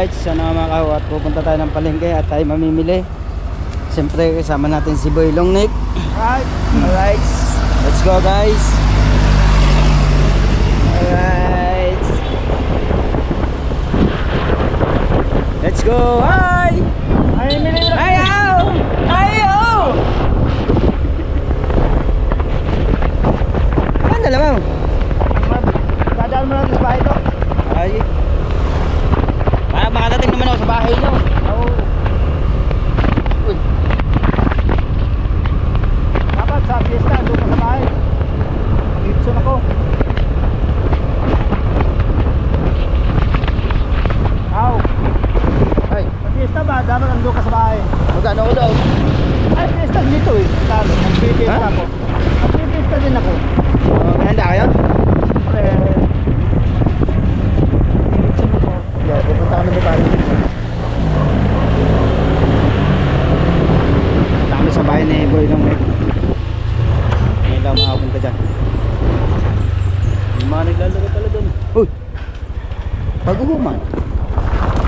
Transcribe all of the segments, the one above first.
Alright, sana mga kawat, pupunta tayo ng palengke at tayo mamimili. Siyempre kasama natin si Boy Longneck. Alright, let's go guys. Alright, let's go. Hi! Ayaw! Ayaw! Ano dala mo? Dadaan mo lang sa bahay ito. Ay, makadating naman ako sa bahay nyo. Oo. Uy. Dapat sa fiesta, doon ka sa bahay. Mag-ipson ako. Aw. Ay, Sa fiesta ba, dapat nandun ka sa bahay. magkano ko daw? Ay, fiesta dito eh. Talo, mag-fiesta Ha? ako. Mag-fiesta din ako. May handa kayo? Mag-ipson ako. Yeah, pupunta kami ni Pari. Punta kami sa bahay ni Boy Longneck. Ngayon lang makapunta dyan. Yung mga naglalaro pala doon. Uy! Pag-uhuman.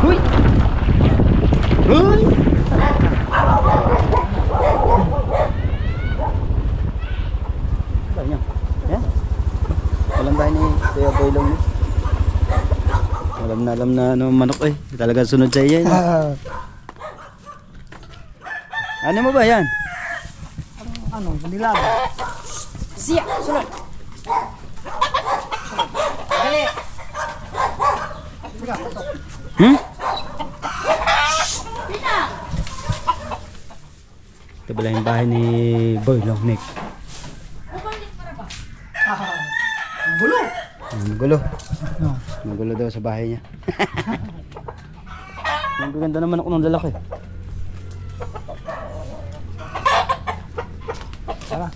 Uy! Uy! Ba niya? Yan. Walang bahay ni Kuya Boy Longneck. Alam na ano manok eh. Talaga sunod sa iya. Ano mo ba yan? Ano, nilaga. Siya, sunod. Dali. Hmm? Ito pala yung bahay ni Boy Longneck. Gulo. Magulo. No. Magulo daw sa bahay niya. Ang ganda naman ako ng lalaki. Tara.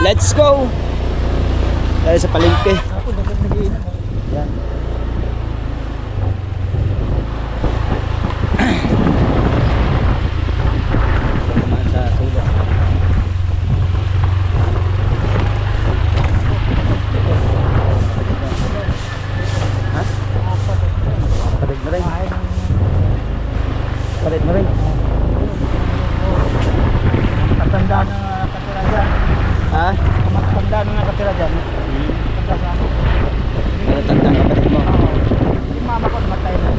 Let's go! Tayo sa palengke. Ako, dapat nag-iinam. Yan. Naman sa sulat. Ha? Palit na rin. Bahay ng... Palit na rin. Matanda na nakatira dyan. Ha? Matanda na nakatira dyan. Matanda sa ako. Natatandang kapatid mo. Oo. Yung mama ko namatay na.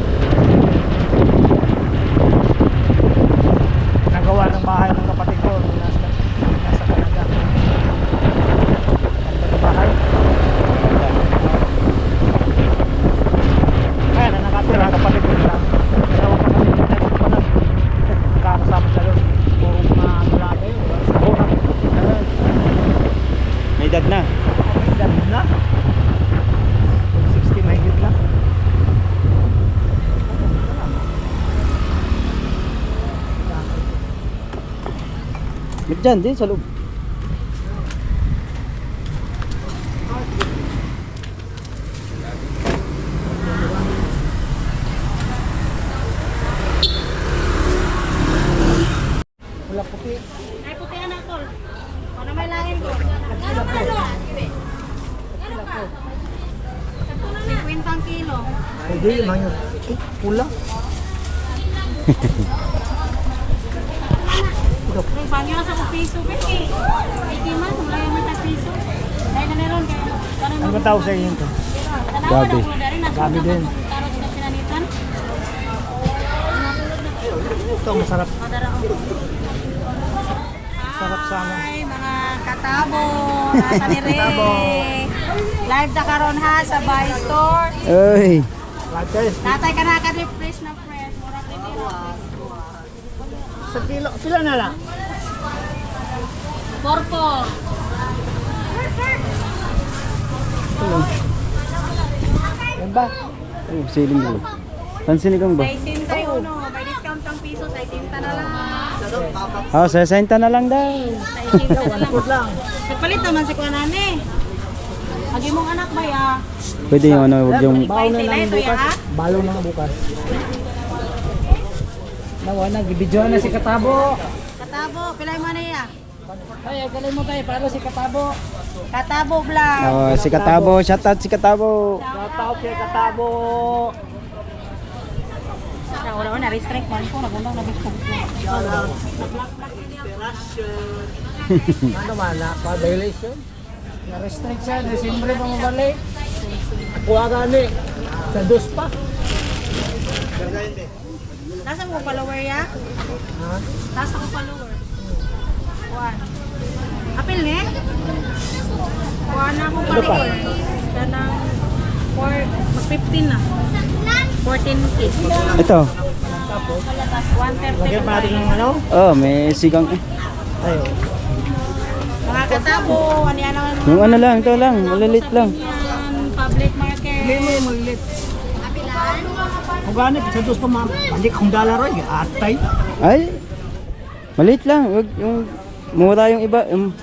Nagawa ng bahay ng kapatid ko nung nasa Canada. Ganda ng bahay. Kaya na nakatira kapatid ko nila. Dalawa pa kami patay ko pa lang. Nakakasama sa loob. Puro mga lalaki. Sa oras. May edad na. Ganda na. 60 mahigit lang. Diyan din sa loob. Wala puti. Ay, puti na tol. Ano may langin ko? Ano ba lo? Ano ka? 50 kilo. Hindi, man yun. Pula. Yung bangyo na sa piso. Pwede. Hindi man. Malayo mo sa piso. Dahil na meron. Ano ba tawag sa inyo ito? Gabi. Gabi din. Taro sa pinanitan. Ito, masarap. Sarap sana. Ay, mga katabo. Nasa ni Ray. Live na karon ha sa Buy Store. Ay. Lates. Natay ka na ka-refresh na fresh. Mura pinira. Sa kilo. Pila na lang? Porpo. Yan ba? Oh, siling mo. Pansinigang ba? May 61. May discount ang piso. May tinta na lang. Oh, 60 na lang daw. Nagpalit naman si Kuanane. Agi mong anak ba ya? Pwede yung ano, huwag yung... Baon na Paitay namin ito ya. bukas. Balo na bukas. Nawa na, gibidyoan na si Katabo. Katabo, pilay mo na ya. Ay, galing mo tayo, paano si Katabo? Katabo vlog. Oh, si Katabo, shout out si Katabo. Shoutout kay Katabo. Wala restrict man ko, nagundang na gusto. Ano man na, pa-violation? Na-restrict siya, Desembre pa mabalik. Kuha gani, sa dos pa. Nasa mo follower ya? Ha? Nasa ko follower. Kuan. Apil ni? Kuan na akong follower. Kanang mas 15 na. 14K. Ito. 130 Lagyan pa natin ng ano? Oh, may sigang. Ay, Mga Katabo, ano yan ang Yung ano lang, ito lang, malilit lang. public market. hindi mo yung malit. Kung gani, sa dos pa balik akong dollar ay, atay. Ay, maliit lang. Wag yung mura yung iba. Earnings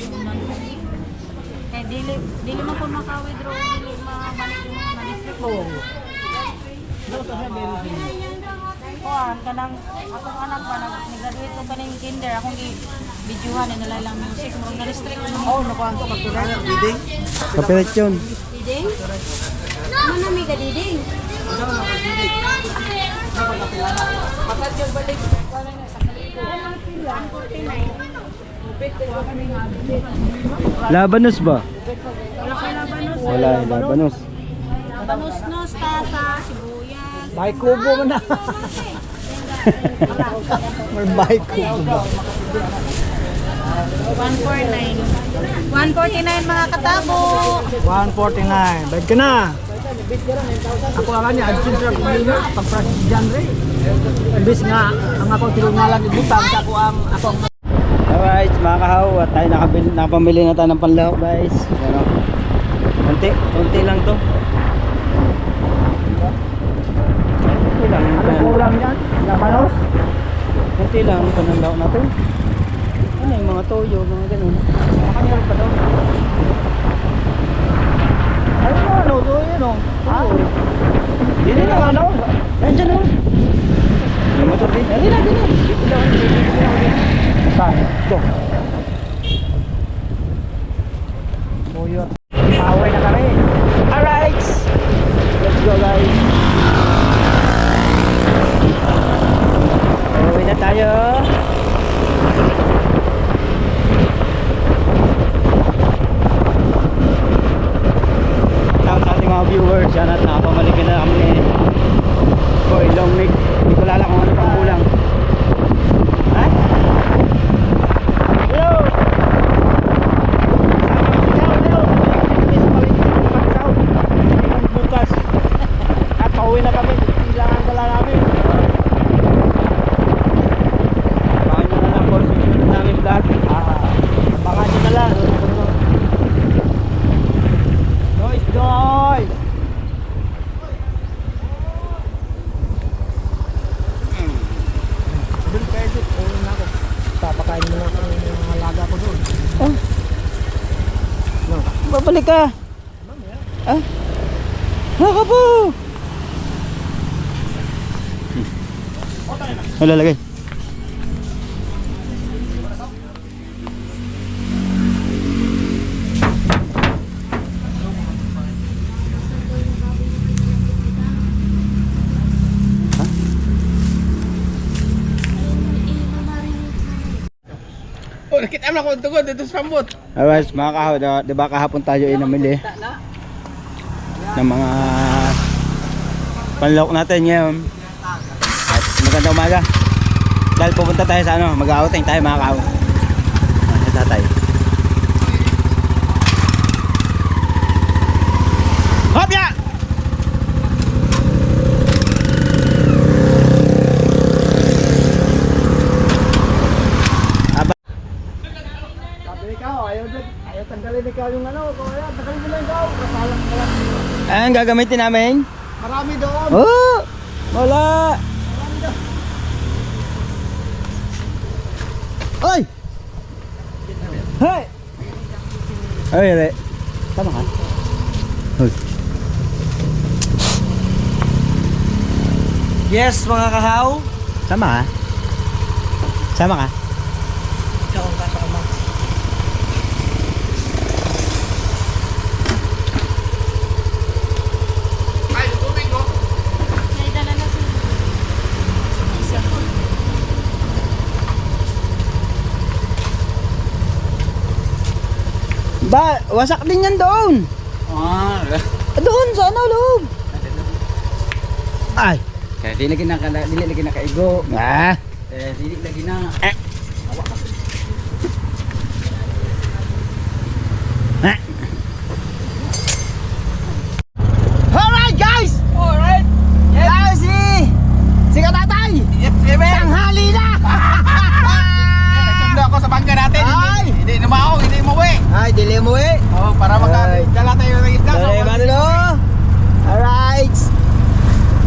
naman. Eh, dili man po maka-withdraw, dili mabalik yung mga district ko. Kuan, kanang akong anak ba, nag-graduate ko kaning kinder, akong videohan, nalala lang music, murong na-restrict mo. Oo, nakuhaan ko, pagkulang. Bidding? Kapilit yun. Diding? Ano na may gadiding? Labanos ba? Wala kayo labanos. Wala, labanos. Labanos-nos, tasa, sibuyas. May kubo mo na. May may kubo ba? 149. 149 mga Katabo. 149. Bayad ka na. Ako alam niya, adsin sa kumina, pag-practice dyan rin. Ibis nga, ang ako tinungalan ibutang sa ako ang akong Alright, mga kahaw, at tayo nakapamili na tayo ng panlahok guys. Ano? Konti lang to. Konti lang. ano kulang yan? Labanos? Konti lang ang panlahok natin. Ano yung mga toyo, mga ganun. Makanyal pa daw. Ano ano, to yun o. Ha? Dito na ano? Nandiyan na. Yung motor dito. Dito na, dito na. Dito lang. Saan? Ito. Muyo. Power na kami. Alright! Let's go guys. Uwi na tayo. Tawag sa ating mga viewers. Yan at nakapamalikin na kami ni Boy Longnig. Hindi ko lala kung ano pang kulang. Ha? Hello! Bukas. At pauwi na kami. Kailangan dala namin. Baka nyo na lang po susunod namin vlog. Baka nyo na lang. Noise, noise! Doon kayo dito. Uwi na ako. Papakain mo na ako ng mga alaga ko doon. Oh, No. babalik ka. Ah? Haka po! Wala lagay. Oh, nakita mo ako tugod dito sa sambot. Alright, mga kahaw, diba kahapon tayo ay namili ng mga panlok natin ngayon. At magandang umaga. Dahil pupunta tayo sa ano, mag-outing tayo mga kahaw. Sa tatay. Hopya! Sabi ikaw, ayaw tanggalin ikaw yung ano. Kaya tanggalin mo lang ikaw. Kasalang ka lang. Anong gagamitin namin? Marami doon. Oh! Wala! Oy! Hey! Ay, re. Tama ka? Hoy. Yes, mga kahaw. Sama ka? Sama ka? May dala na sila. Ba, wasak din yan doon. Doon sa ano, loob. Ay. Kaya dili lagi na kaigo. Ah. Dili lagi na. Alright guys! Alright! Yes! Si Katatay! Yes, baby. Tanghali na! Nagsundo ako sa bangka natin. Ay! Hindi numaong, hindi umuwi. Ay, dili mo eh. Oh, para makadala tayo ng isda. Sorry, Manolo. Alright.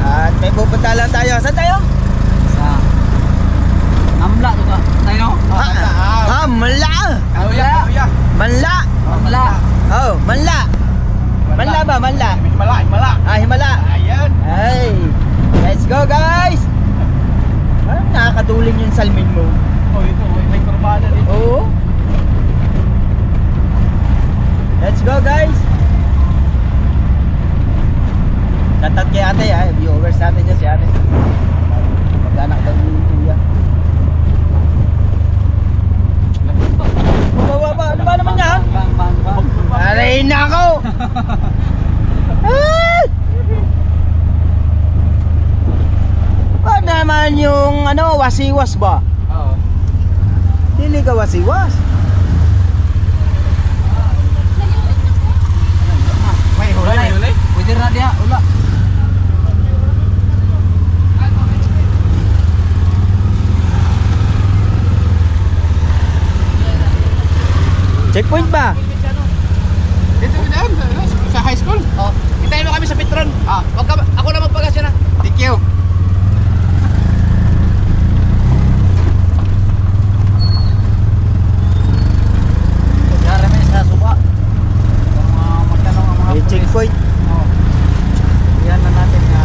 At may pupunta lang tayo. Saan tayo? Sa Amla to ka. Tayo no? Manla! Kaluya. Manla! Amla. Oh, Manla! Manla ba? Manla? Himala. Ah, Himala! Ayan. Ay! Let's go guys! Parang nakakaduling yung salmin mo. Oh, ito. May kurbada dito. Oo. Let's go guys! Tatat kay ate ha, viewers natin niya si ate. Mag-anak daw ni Kuya. Baba, ano ba naman yan? Bang. Aray na ako! Ah! Ano naman yung ano, wasiwas ba? Oo. Dili ka wasiwas. May hulay. Pwede na dia, ula. Checkpoint ba? Dito din sa high school. Oh, hintayin mo kami sa Petron. Wag ka, ako na magpagasya na. Thank you. Yara may sa suba. Magtanong ang mga May pulis. checkpoint. Oh. Yan na natin na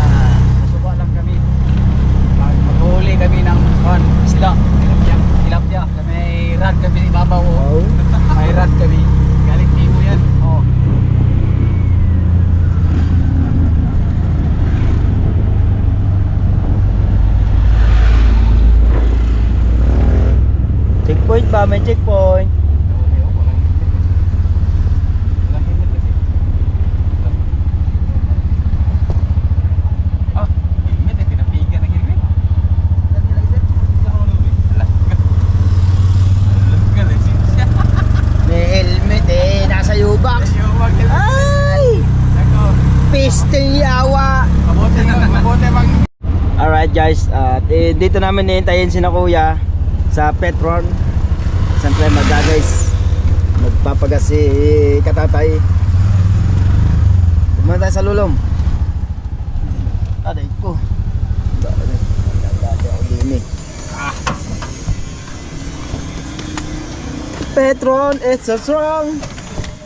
suba lang kami. Maghuli kami ng isda. Tilapia. May rad kami sa ibabaw. Oh. May rad kami. Galing Timo yan. Oh. Checkpoint ba? May checkpoint. May helmet eh. Nasa U-box. Ay! Pistil yawa. Alright guys, at dito namin nihintayin si na Kuya sa Petron. Siyempre guys, magpapagas si Katatay. Pumunta tayo sa Lulom. Aday ko. Dati ako din eh. Petron, it's so strong.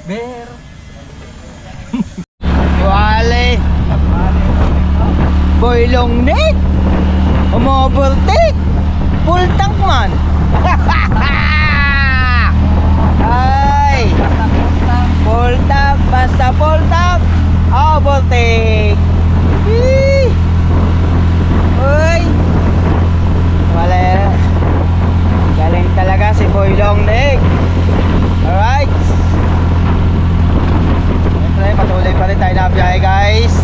Bear. Wale. Boylong Nick. Umovertake. Full tank man. Ay. Full tank. Basta full tank. Overtake. Wee. Uy. Wale. Galing talaga si Boylong Nick. Alright. Siyempre patuloy pa rin tayo na biyahe guys.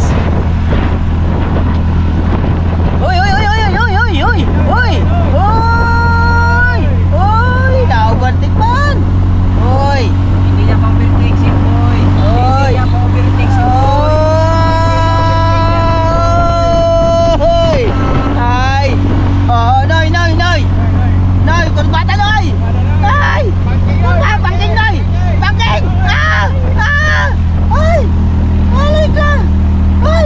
Uy, uy, uy, uy, uy, uy, uy, uy, uy, uy, na-overtake man. Uy, Hindi niya pang overtake si Boy. uy, Hindi niya pang overtake si Boy. uy, ay, oh, noy, noy, noy, noy, kurbata noy, ay, pangking noy, pangking, ay, alay ka, ay,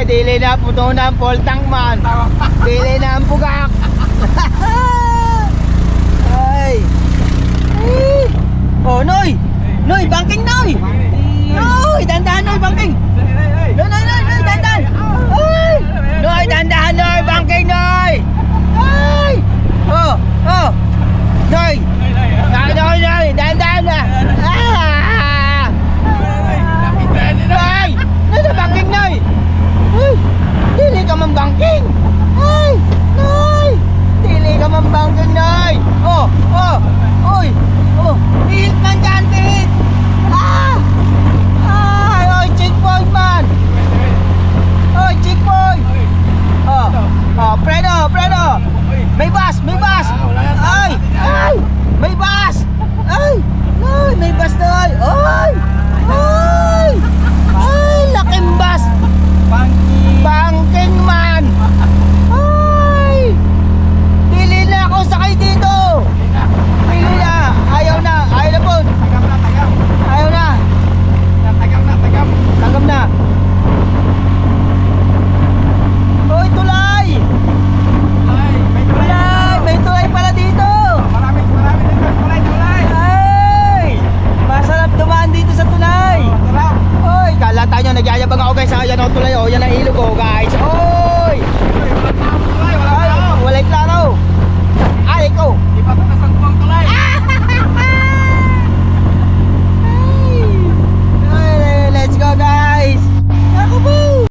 dili na puto na ang full tank man. Dili na ang bugak. Ay. Ay. Oh, Noy. Noy, banking Noy. Noy, dandahan Noy, banking. Noy, dandahan. Ay. Noy, dandahan Noy, banking Noy. Ay. Oh. Noy. Noy, dandahan na. Ah. Noy. Noy, banking Noy. Ay. Dili ka man banking. Ay. Noy. Dili ka man banking Noy. Oh. Oy. Oh. Hit man dyan, hit. Ah. Ay, oy, checkpoint man. Oy, checkpoint. Oh, Fredo. May bus. Ay. May bus. Ay, may bus na ay. Ay, laking bus. Banking man. Ay. Dili na ako sakay dito. Dili na. Ayaw na po. Ayaw na. Tagam na. Oy, tulay. May tulay pala dito. Ay, masarap dumaan dito sa tulay. Oy, kalata nyo, nagyayabang ako guys. Ayan ang tulay, oh, yan ang ilog oh guys. Oy. Ay, walay klaro. Ay, ikaw. Ay, let's go guys. Ako po.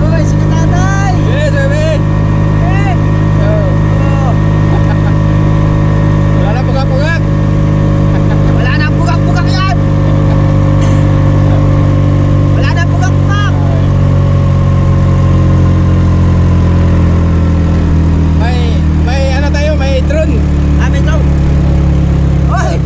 Oy, sige tatay. Wala na bugak-bugak yan. Wala na bugak-bugak. May drone. Amin daw. Oy.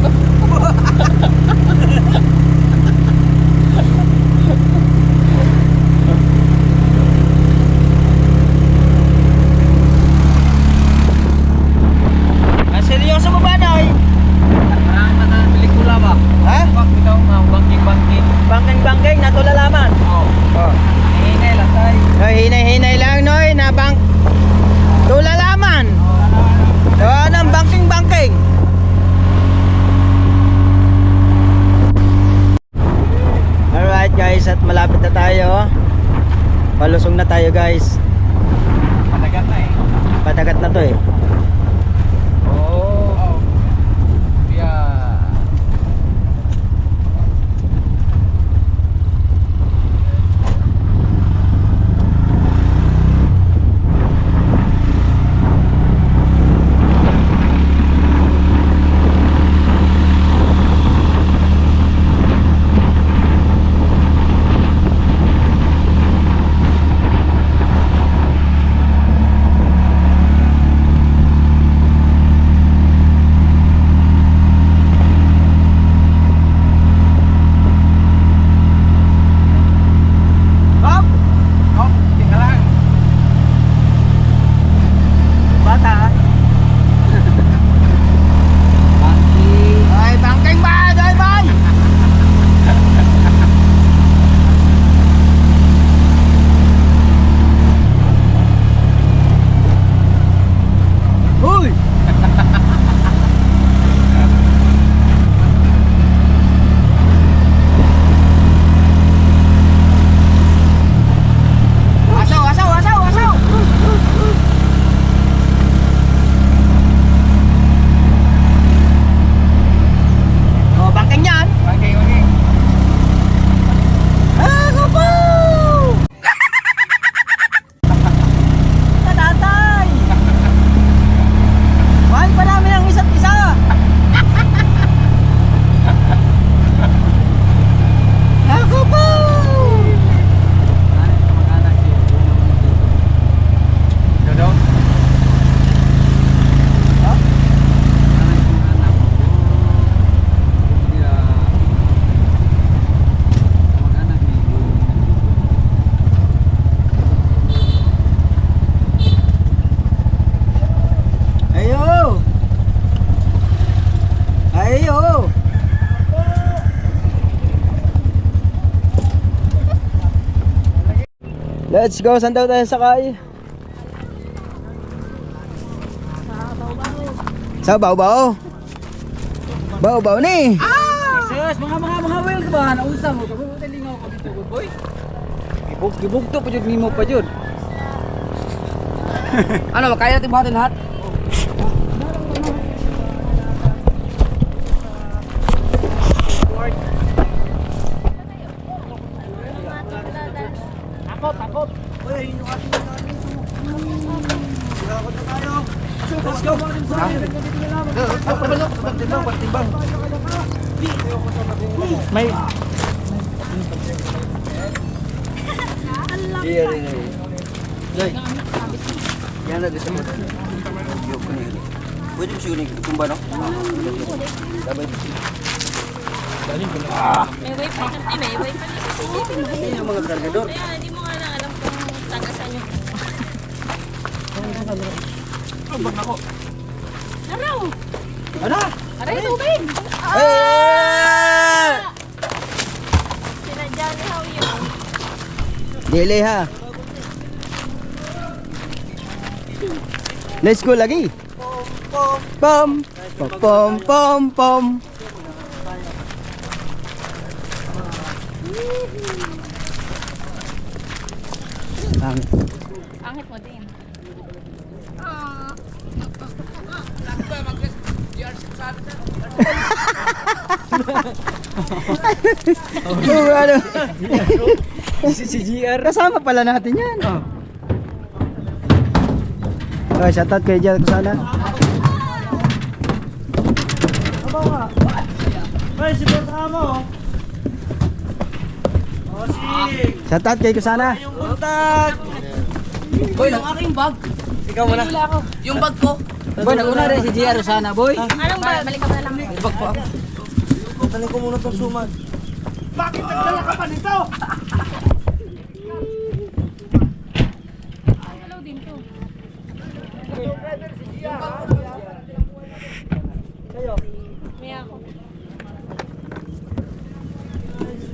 Seryoso mo ba, Noy? Pelikula ba? Ha? Ikaw nga, banking. Bangking, natulalaman. Oh. Hinay lang tayo. Noy, hinay lang, Noy, na tulalaman. Ng bangking. Alright guys, at malapit na tayo. Palusong na tayo guys. Patagat na eh. Patagat na to eh. Oh. Yeah. Let's go. Saan daw tayo sakay? Sa Bao-Bao. Bao-Bao ni. Sus, mga well ka ba? Naunsa mo, kabubutan lingaw ka dito, good boy. Gibugto pa jud nimo pa jud. Ano, makaya natin buhatin lahat? Takot. Uy, yung ating natin ito. Takot na tayo. Let's go. Pagtimbang. May yan na dito mo. Pwede mo siguro tumba, no? May wifi kasi, may wifi kasi. Yan yung mga kargador. Kaya hindi mo nga lang alam kung taga saan yung... Araw! Ano? Aray, tubig! Eh! Sinadya ni How yun. Dili ha. Let's go lagi. Pom pom pom pom. Angit mo din. Ano? si GR. Kasama pala natin yan. Oh, shoutout kay Jan Kusana. Ay, si Bertamo. Shoutout kay Kusana. Yung buntag. Boy, ang aking bag. Ikaw muna. Yung bag ko. Boy, naguna rin si GR sana, boy. Anong ba? Balik ka na lang. Yung bag ko ako. Tanin ko muna itong suman. Bakit nagdala ka pa nito? Hello din to. May ako. Let's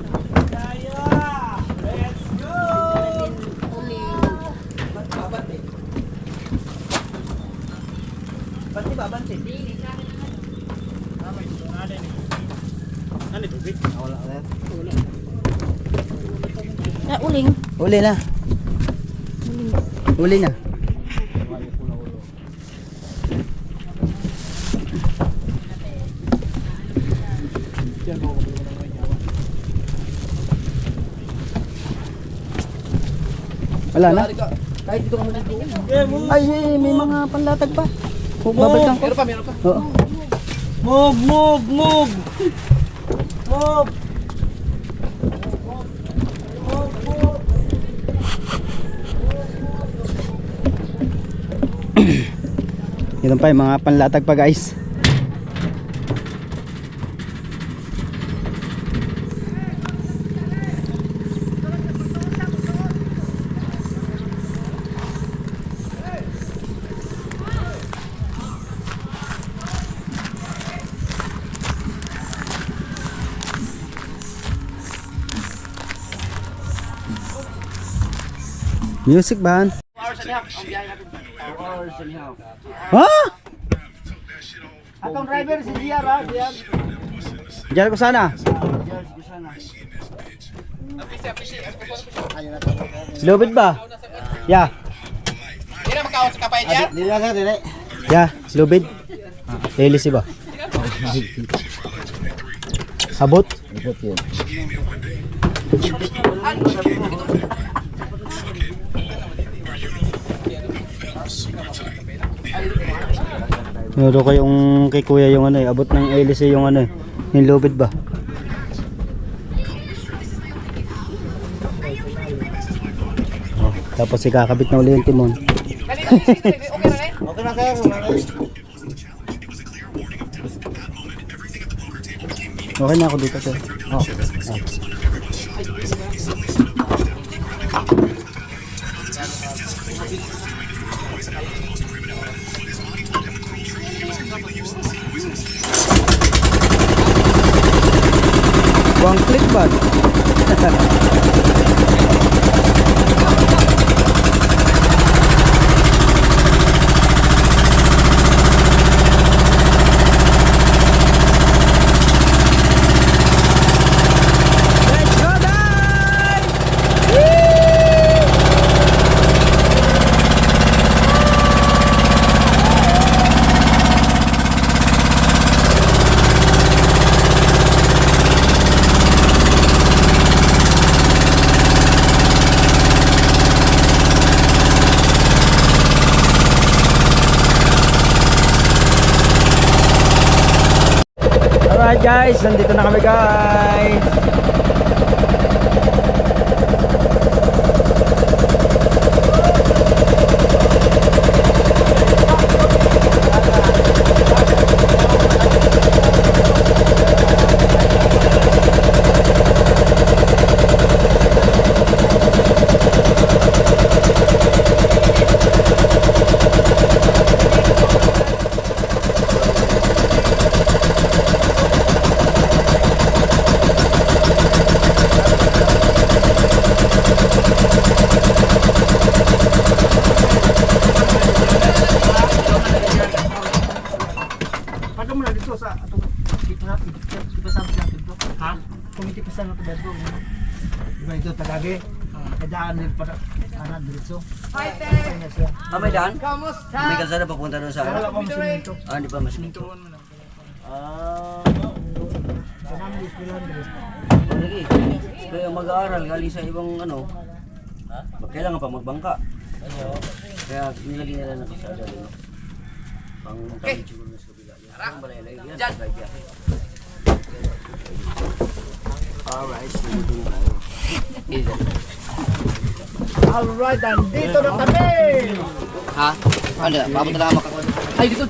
go! Banti. Uling. Uli na. Uli na. Wala na. Kahit dito ka muna. Ay, may mga panlatag pa. Babalikan ko. Meron pa. Oo. Move! Ito pa yung mga panlatag pa, guys. Music ba? Ha? Atong driver si GR ha, Diyan ko sana. Lubid ba? Ya. Hindi na magkawat sa kapay dyan? Dili na sir, dili. Ya, lubid. Helis ba? Abot? Abot yun. Meron kayong kay kuya yung ano eh, abot ng hélice yung ano eh, yung lubid ba? Oh, tapos ikakabit na uli yung timon. Okay na sir. Okay na ako dito sir. Oh. One click ba? guys, nandito na kami guys. Paano mo na dito sa ato dito natin. Dito sa natin to. Ha? Kumiti pa sa natin dito. Diba ito tagage? Kadaan din para ana diretso. Hi there. May daan? May kalsada papunta doon sa Wala pa masinito. Hindi pa mas nito. Kanang Pilandres. Lagi. Kaya mag-aaral galing sa ibang ano. Kailangan pa magbangka. Kaya nilagay nila ng kalsada doon. Pang tawid siguro na sa kabila. Ang balay-lay yan. Alright, sumutong tayo. Alright, dito na kami. Ha? Ano? Papunta na ako. Ay, dito.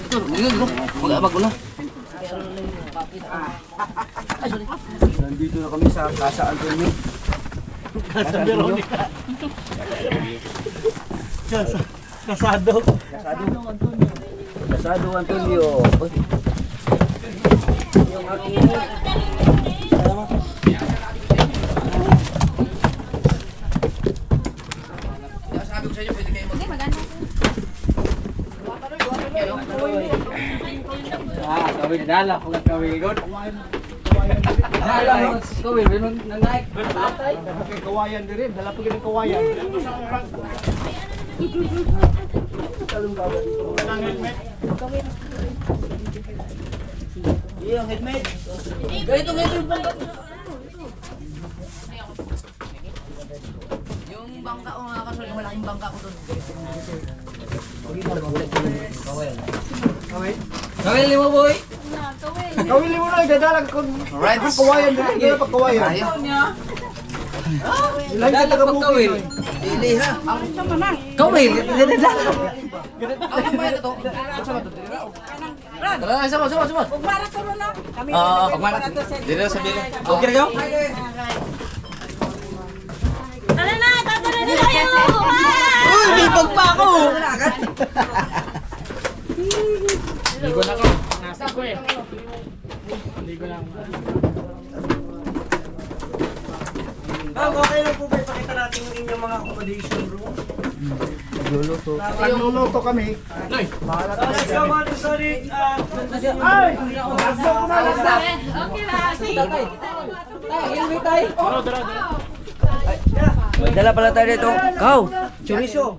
Mag-abag na. Nandito na kami sa Casa Antonio. Casa Veronica. Kasado. Casado Antonio. Yung aking kawin dala kung kawin god. Dala mo kawin meron nang naik. Kay kawayan diri, dala pa gid kawayan. Iya, headmate. Ganito yung bangka. Yung bangka ko nga kaso, yung malaking bangka ko doon. Kawin. Kawin. Kawin limo boy. Kawin mo na dadalag kun Right. kawayan diri, dala pa kawayan. Ilan ka taga kawin. Dili ha. Kawin. Ako ba ito? Tara, sama. Ugmara ko na. Kami Pagmana. Dili na sabihin. Okay na Tara na, tatara na tayo. Uy, may pagpa ako. Ligo na ko. Nasa ko eh. Ligo lang. Okay lang po ba ipakita natin yung inyong mga accommodation room? Nagluluto kami. Ay, bahala ka. Let's go, Manu Sonic! Ay! Nasa ko na lang na. Okay ba? Sige. May dala pala tayo dito. Kau, chorizo.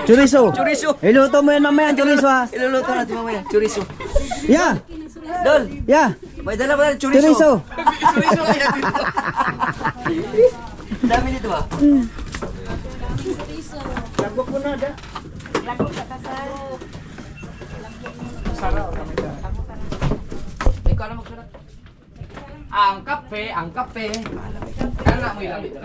Chorizo. Iluto mo yan mamaya, chorizo ha? Iluluto natin mamaya. Chorizo. Yeah! Dol, Yeah! may dala pala chorizo. Chorizo! Chorizo kaya dito. Dami dito ba? Lagwak mo na da. Ikaw na magsulat. Ang kape. Kala mo ilang dito.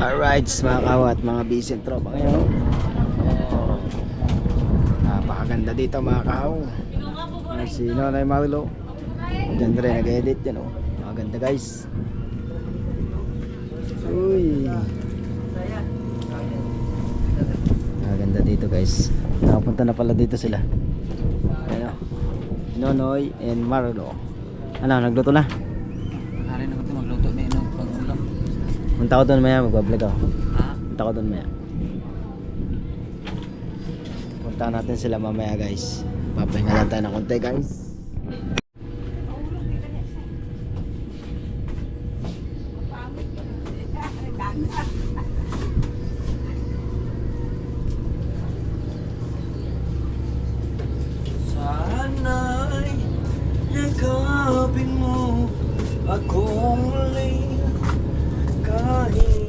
Alright, mga kawat, mga bisin tropa ngayon. Napakaganda dito mga kaw. Si Nonoy Maulo. Diyan rin nag-edit yan oh. Maganda guys. Uy. Maganda dito guys. Nakapunta na pala dito sila. Ayan oh. Nonoy and Marlo. Ano, nagluto na? Hari na ko magluto na ino pag-ulam. Punta ko doon maya, mag-vlog ako. Ha? Punta ko doon maya. Punta natin sila mamaya guys. Papahinga lang tayo ng konti guys. Sana'y ikaw Ako muli kahit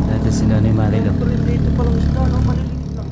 Dati si Nanay Marilo. dito pa lang isda, no? Maliliit lang.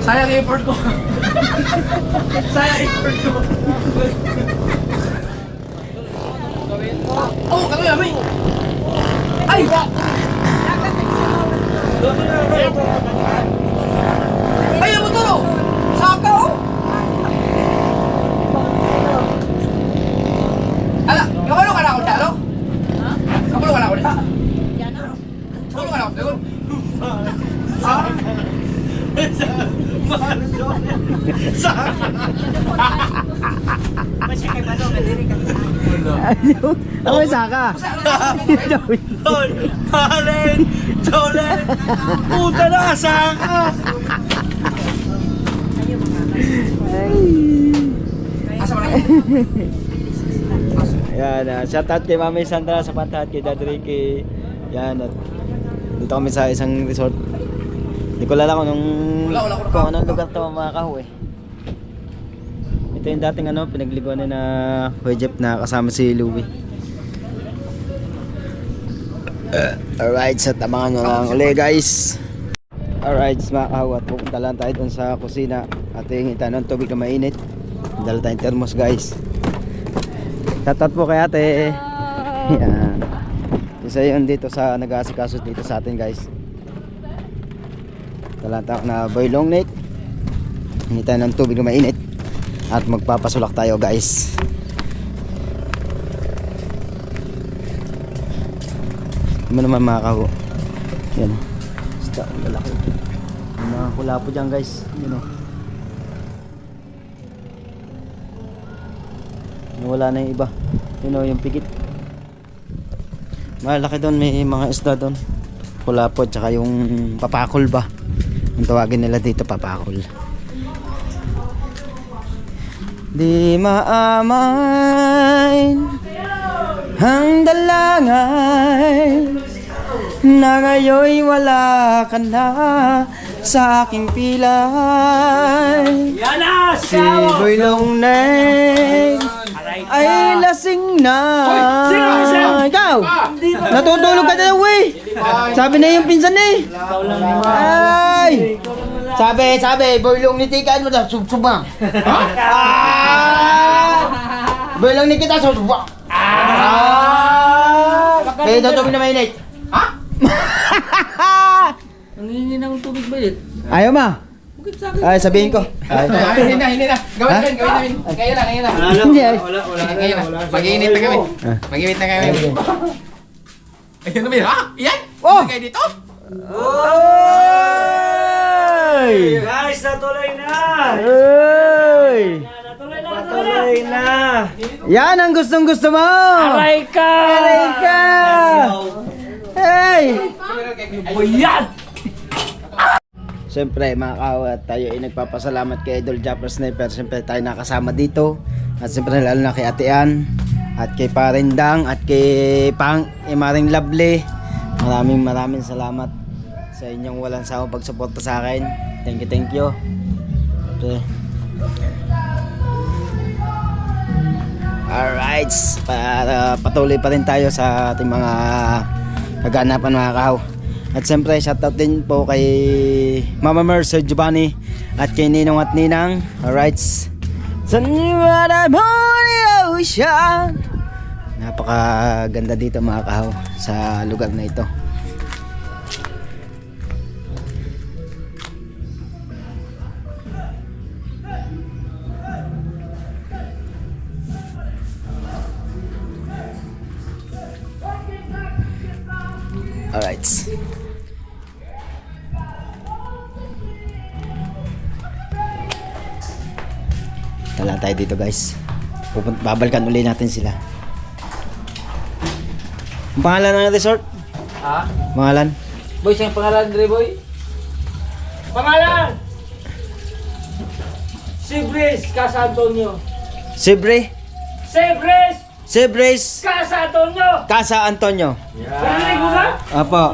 Sayang effort ko. Sayang effort ko. Oh, kami kami. Ay! Ay, ang motor oh! Saka oh! Ala, kabalo ka na ako dalo? Ha? Kabalo ka na ako dalo? Yan na. Kabalo ka na ako dalo? Ako may saka. Talen! Talen! Puta na, saka! Asa mo na? Yan, shoutout kay Mami Sandra sa Pantahat, kay Dad Ricky. Yan, at dito kami sa isang resort. Hindi ko alam kung anong lugar to mga kahoy. Ito yung dating pinagliguan na Kuya Jeff na kasama si Louie. Alright, sa tamangan nyo lang uli guys. Alright mga kahoy, at pupunta lang tayo dun sa kusina at hingita ng tubig na mainit. Dala tayong thermos guys. Shoutout po kay ate. Yan. Isa yun dito sa nag-aasikaso dito sa atin guys. Talata na boy long neck. Hindi tayo ng tubig na mainit. At magpapasulak tayo guys. Ano naman mga kaho. Yan. Basta ang lalaki. Yung mga kulapo dyan guys. Yun o. Wala na yung iba. Yun o yung pikit. Malaki doon, may mga isda doon. Kulapot, tsaka yung papakol ba. Ang tawagin nila dito, papakol. Di maamain ang dalangay na ngayon'y wala ka na sa aking pilay. Si Boy Longneng ay lasing na. Ikaw, natutulog ka na eh. Sabi na yung pinsan eh. Ay, sabi, Boy Long ni Tika, ano na, subsubang. Boy Long ni kita, subsubang. Kaya daw tubig na mainit. Ha? Nangingi ng tubig ba yun? Ayaw ma. Ay, sabihin ko. Ay. Hindi na. Gawin namin. Ngayon na. Hindi ay. Ngayon na. Mag-iinit na kami. Mag-iinit na kami. Ayun naman. Ha? Iyan? Oh! Kayo dito? Oy! Guys, natuloy na! Oy! Natuloy na! Yan ang gustong gusto mo! Aray ka! Aray ka! Hey! Buyan! Siyempre mga kawat, tayo ay nagpapasalamat kay Idol Japper Sniper. Siyempre tayo nakasama dito. At siyempre lalo na kay Ate Ann, at kay Parindang, at kay Maring Lovely. Maraming salamat sa inyong walang sawang pagsuporta sa akin. Thank you. Okay. Alright, para patuloy pa rin tayo sa ating mga kaganapan mga kahaw. At siyempre shoutout din po kay Mama Mer, Sir Giovanni at kay Ninong at Ninang. Alright. Sa ocean. Napakaganda dito mga kahaw sa lugar na ito. Alright. Tala tayo dito guys. Babalikan uli natin sila. Ang pangalan ng resort? Ha? Pangalan? Boy, siyang pangalan dire boy? Pangalan! Sibris Casa Antonio. Sibre? Sibris Sibres Casa Antonio. Casa Antonio. Parinig mo ba? Apo.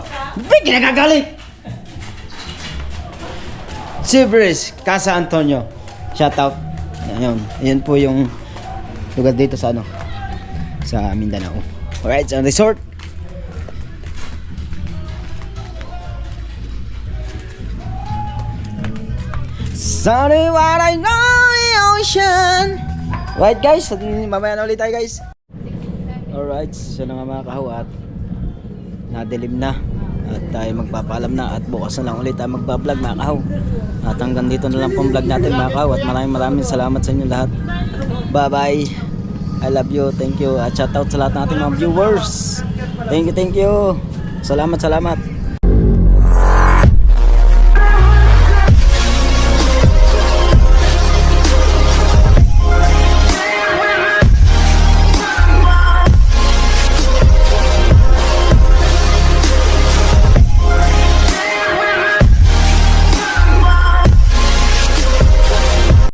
Bigyan nagagalit! Sibres Casa Antonio. Shout out. Ayun. Ayun po yung lugar dito sa ano, sa Mindanao. Alright, sa resort. Sorry what I know ocean. Right guys, mamaya na ulit tayo guys. Alright, so na nga mga kahaw at nadilim na at tayo magpapaalam na at bukas na lang ulit tayo magbablog mga kahaw. At hanggang dito na lang pong vlog natin mga kahaw at maraming salamat sa inyo lahat. Bye bye. I love you. Thank you. At shout out sa lahat ng ating mga viewers. Thank you. Salamat.